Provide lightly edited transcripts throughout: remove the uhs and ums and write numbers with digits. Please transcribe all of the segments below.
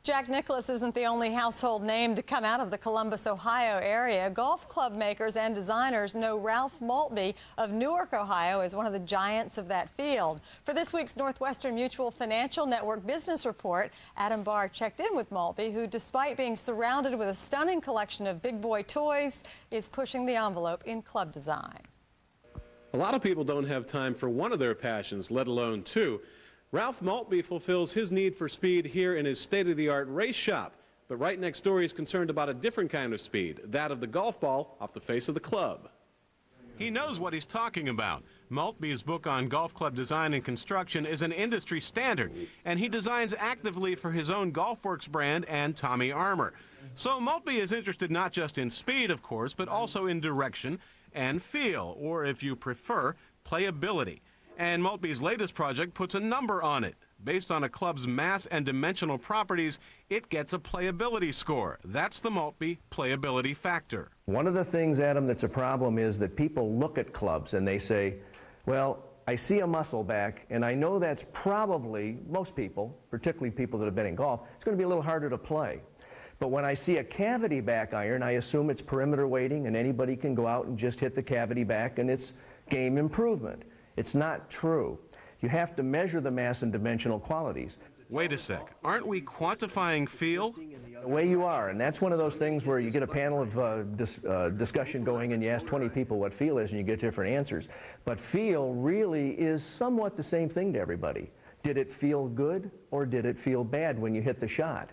Jack Nicklaus isn't the only household name to come out of the Columbus, Ohio area. Golf club makers and designers know Ralph Maltby of Newark, Ohio as one of the giants of that field. For this week's Northwestern Mutual Financial Network Business Report, Adam Barr checked in with Maltby, who, despite being surrounded with a stunning collection of big boy toys, is pushing the envelope in club design. A lot of people don't have time for one of their passions, let alone two. Ralph Maltby fulfills his need for speed here in his state-of-the-art race shop. But right next door, he's concerned about a different kind of speed, that of the golf ball off the face of the club. He knows what he's talking about. Maltby's book on golf club design and construction is an industry standard, and he designs actively for his own GolfWorks brand and Tommy Armour. So Maltby is interested not just in speed, of course, but also in direction and feel, or if you prefer, playability. And Maltby's latest project puts a number on it. Based on a club's mass and dimensional properties, it gets a playability score. That's the Maltby playability factor. One of the things, Adam, that's a problem is that people look at clubs and they say, well, I see a muscle back, and I know that's probably, most people, particularly people that have been in golf, it's going to be a little harder to play. But when I see a cavity back iron, I assume it's perimeter weighting, and anybody can go out and just hit the cavity back, and it's game improvement. It's not true. You have to measure the mass and dimensional qualities. Wait a sec. Aren't we quantifying feel? The way you are, and that's one of those things where you get a panel of discussion going and you ask 20 people what feel is and you get different answers. But feel really is somewhat the same thing to everybody. Did it feel good or did it feel bad when you hit the shot?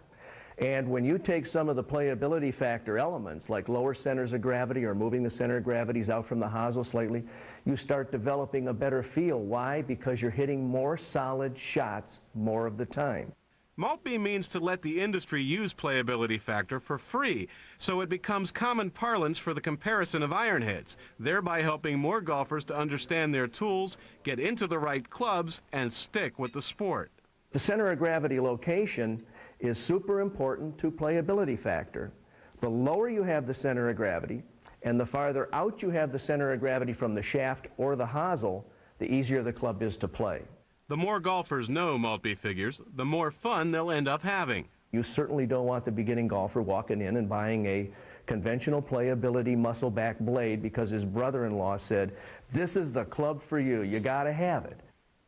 And when you take some of the playability factor elements, like lower centers of gravity or moving the center of gravities out from the hosel slightly, you start developing a better feel. Why? Because you're hitting more solid shots more of the time. Maltby means to let the industry use playability factor for free, so it becomes common parlance for the comparison of iron heads, thereby helping more golfers to understand their tools, get into the right clubs, and stick with the sport. The center of gravity location is super important to playability factor. The lower you have the center of gravity and the farther out you have the center of gravity from the shaft or the hosel, the easier the club is to play. The more golfers know, Maltby figures, the more fun they'll end up having. You certainly don't want the beginning golfer walking in and buying a conventional playability muscle back blade because his brother-in-law said, "This is the club for you, you gotta have it."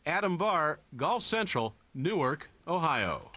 Adam Barr, Golf Central, Newark, Ohio.